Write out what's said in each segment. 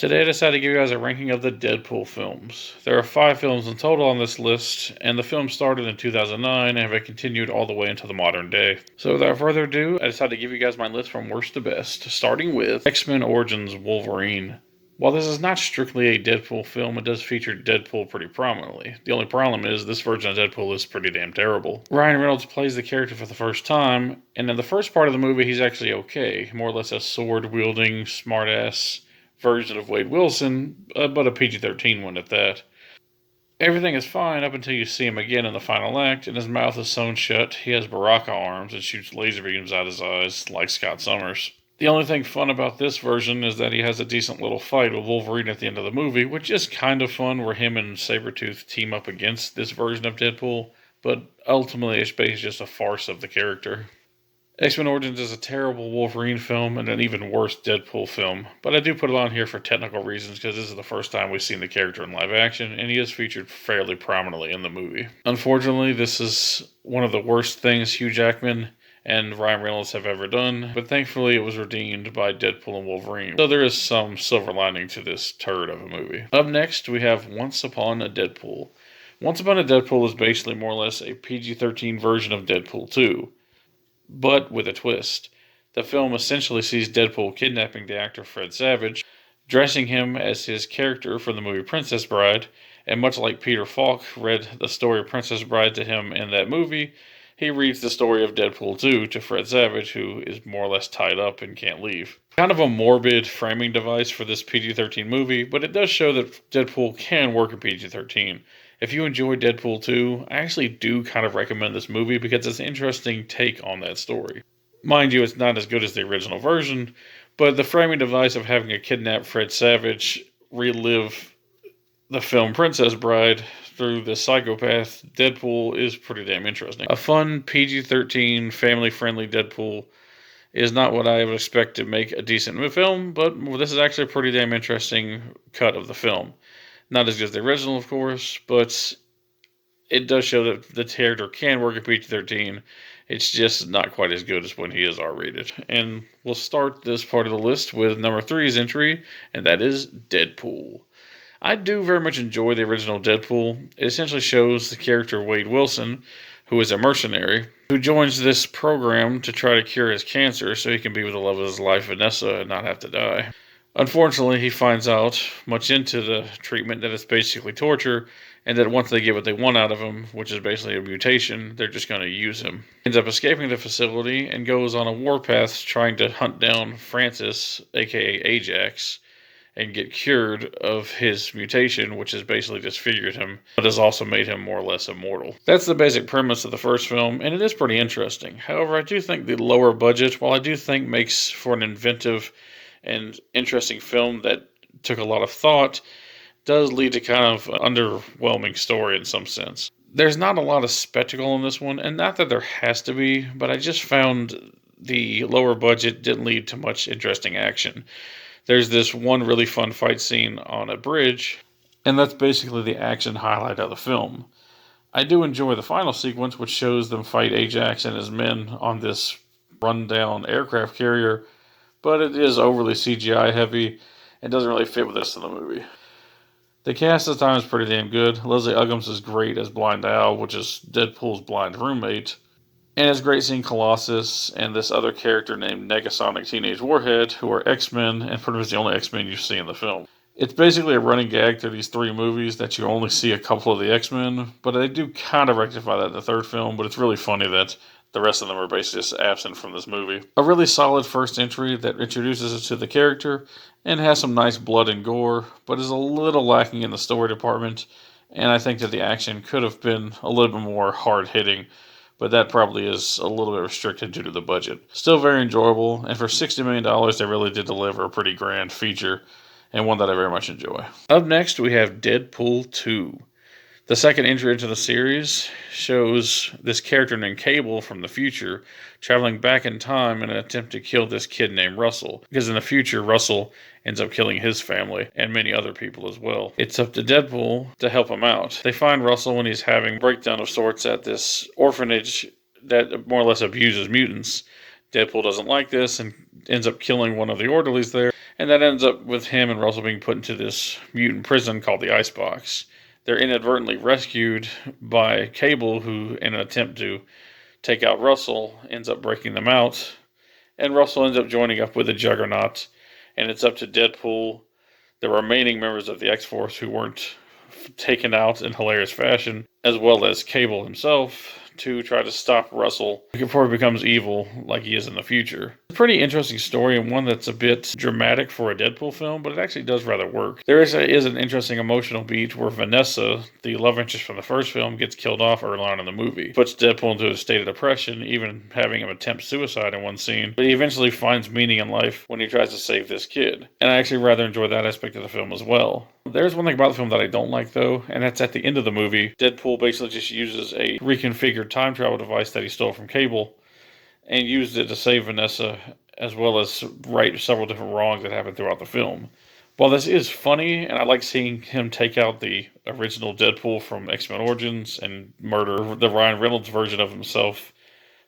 Today I decided to give you guys a ranking of the Deadpool films. There are 5 films in total on this list, and the film started in 2009 and have continued all the way into the modern day. So without further ado, I decided to give you guys my list from worst to best, starting with X-Men Origins Wolverine. While this is not strictly a Deadpool film, it does feature Deadpool pretty prominently. The only problem is this version of Deadpool is pretty damn terrible. Ryan Reynolds plays the character for the first time, and in the first part of the movie he's actually okay, more or less a sword-wielding, smartass version of Wade Wilson, but a PG-13 one at that. Everything is fine up until you see him again in the final act, and his mouth is sewn shut, he has Baraka arms, and shoots laser beams out his eyes, like Scott Summers. The only thing fun about this version is that he has a decent little fight with Wolverine at the end of the movie, which is kind of fun, where him and Sabretooth team up against this version of Deadpool, but ultimately it's basically just a farce of the character. X-Men Origins is a terrible Wolverine film and an even worse Deadpool film, but I do put it on here for technical reasons because this is the first time we've seen the character in live action, and he is featured fairly prominently in the movie. Unfortunately, this is one of the worst things Hugh Jackman and Ryan Reynolds have ever done, but thankfully it was redeemed by Deadpool and Wolverine, so there is some silver lining to this turd of a movie. Up next, we have Once Upon a Deadpool. Once Upon a Deadpool is basically more or less a PG-13 version of Deadpool 2. But with a twist. The film essentially sees Deadpool kidnapping the actor Fred Savage, dressing him as his character from the movie Princess Bride, and much like Peter Falk read the story of Princess Bride to him in that movie, he reads the story of Deadpool 2 to Fred Savage, who is more or less tied up and can't leave. Kind of a morbid framing device for this PG-13 movie, but it does show that Deadpool can work in PG-13. If you enjoy Deadpool 2, I actually do kind of recommend this movie because it's an interesting take on that story. Mind you, it's not as good as the original version, but the framing device of having a kidnapped Fred Savage relive the film Princess Bride through the psychopath Deadpool is pretty damn interesting. A fun PG-13 family-friendly Deadpool is not what I would expect to make a decent film, but this is actually a pretty damn interesting cut of the film. Not as good as the original, of course, but it does show that the character can work at PG-13. It's just not quite as good as when he is R-rated. And we'll start this part of the list with number 3's entry, and that is Deadpool. I do very much enjoy the original Deadpool. It essentially shows the character Wade Wilson, who is a mercenary, who joins this program to try to cure his cancer so he can be with the love of his life, Vanessa, and not have to die. Unfortunately, he finds out, much into the treatment, that it's basically torture, and that once they get what they want out of him, which is basically a mutation, they're just going to use him. He ends up escaping the facility and goes on a warpath trying to hunt down Francis, aka Ajax, and get cured of his mutation, which has basically disfigured him, but has also made him more or less immortal. That's the basic premise of the first film, and it is pretty interesting. However, I do think the lower budget, while I do think makes for an inventive and interesting film that took a lot of thought, does lead to kind of an underwhelming story in some sense. There's not a lot of spectacle in this one, and not that there has to be, but I just found the lower budget didn't lead to much interesting action. There's this one really fun fight scene on a bridge, and that's basically the action highlight of the film. I do enjoy the final sequence, which shows them fight Ajax and his men on this rundown aircraft carrier, but it is overly CGI heavy and doesn't really fit with this in the movie. The cast this time is pretty damn good. Leslie Uggams is great as Blind Owl, which is Deadpool's blind roommate. And it's great seeing Colossus and this other character named Negasonic Teenage Warhead, who are X-Men, and pretty much the only X-Men you see in the film. It's basically a running gag through these 3 movies that you only see a couple of the X-Men, but they do kind of rectify that in the 3rd film, but it's really funny that the rest of them are basically just absent from this movie. A really solid first entry that introduces us to the character and has some nice blood and gore, but is a little lacking in the story department, and I think that the action could have been a little bit more hard-hitting, but that probably is a little bit restricted due to the budget. Still very enjoyable, and for $60 million, they really did deliver a pretty grand feature, and one that I very much enjoy. Up next, we have Deadpool 2. The second entry into the series shows this character named Cable from the future traveling back in time in an attempt to kill this kid named Russell, because in the future, Russell ends up killing his family and many other people as well. It's up to Deadpool to help him out. They find Russell when he's having a breakdown of sorts at this orphanage that more or less abuses mutants. Deadpool doesn't like this and ends up killing one of the orderlies there, and that ends up with him and Russell being put into this mutant prison called the Icebox. They're inadvertently rescued by Cable, who, in an attempt to take out Russell, ends up breaking them out, and Russell ends up joining up with the Juggernaut, and it's up to Deadpool, the remaining members of the X-Force who weren't taken out in hilarious fashion, as well as Cable himself, to try to stop Russell before he becomes evil like he is in the future. It's a pretty interesting story, and one that's a bit dramatic for a Deadpool film, but it actually does rather work. There is an interesting emotional beat where Vanessa, the love interest from the first film, gets killed off early on in the movie. Puts Deadpool into a state of depression, even having him attempt suicide in one scene, but he eventually finds meaning in life when he tries to save this kid. And I actually rather enjoy that aspect of the film as well. There's one thing about the film that I don't like, though, and that's at the end of the movie. Deadpool basically just uses a reconfigured time travel device that he stole from Cable and used it to save Vanessa, as well as right several different wrongs that happened throughout the film. While this is funny, and I like seeing him take out the original Deadpool from X-Men Origins and murder the Ryan Reynolds version of himself,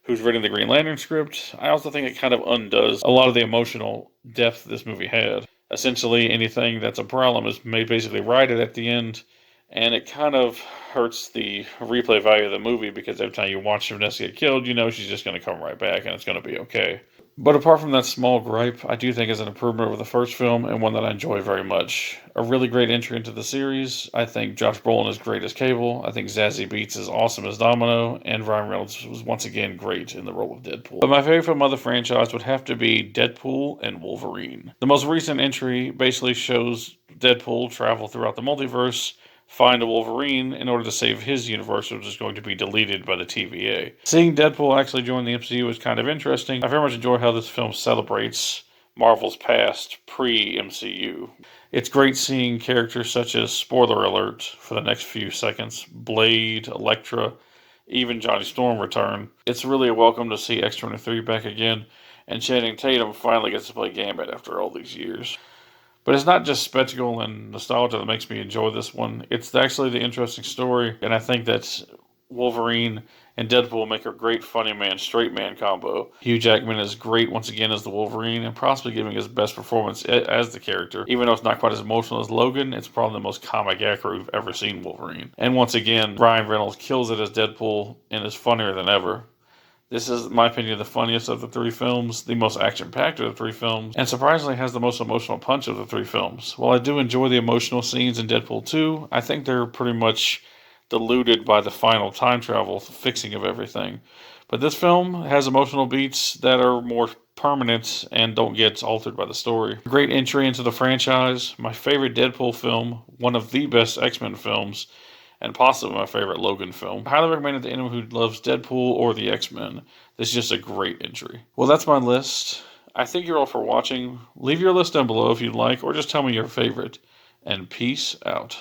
who's written the Green Lantern script, I also think it kind of undoes a lot of the emotional depth this movie had. Essentially, anything that's a problem is made basically righted at the end, and it kind of hurts the replay value of the movie because every time you watch Vanessa get killed, you know she's just going to come right back and it's going to be okay. But apart from that small gripe, I do think it's an improvement over the first film and one that I enjoy very much. A really great entry into the series. I think Josh Brolin is great as Cable. I think Zazie Beetz is awesome as Domino. And Ryan Reynolds was once again great in the role of Deadpool. But my favorite film of the franchise would have to be Deadpool and Wolverine. The most recent entry basically shows Deadpool travel throughout the multiverse, find a Wolverine in order to save his universe, which is going to be deleted by the TVA. Seeing Deadpool actually join the MCU is kind of interesting. I very much enjoy how this film celebrates Marvel's past pre-MCU. It's great seeing characters such as, spoiler alert for the next few seconds, Blade, Elektra, even Johnny Storm return. It's really a welcome to see X-23 back again, and Channing Tatum finally gets to play Gambit after all these years. But it's not just spectacle and nostalgia that makes me enjoy this one. It's actually the interesting story, and I think that Wolverine and Deadpool make a great funny man, straight man combo. Hugh Jackman is great once again as the Wolverine, and possibly giving his best performance as the character. Even though it's not quite as emotional as Logan, it's probably the most comic accurate we've ever seen Wolverine. And once again, Ryan Reynolds kills it as Deadpool and is funnier than ever. This is, in my opinion, the funniest of the three films, the most action-packed of the three films, and surprisingly has the most emotional punch of the three films. While I do enjoy the emotional scenes in Deadpool 2, I think they're pretty much diluted by the final time travel fixing of everything. But this film has emotional beats that are more permanent and don't get altered by the story. Great entry into the franchise, my favorite Deadpool film, one of the best X-Men films, and possibly my favorite Logan film. I highly recommend it to anyone who loves Deadpool or the X-Men. This is just a great entry. Well, that's my list. I thank you all for watching. Leave your list down below if you'd like, or just tell me your favorite. And peace out.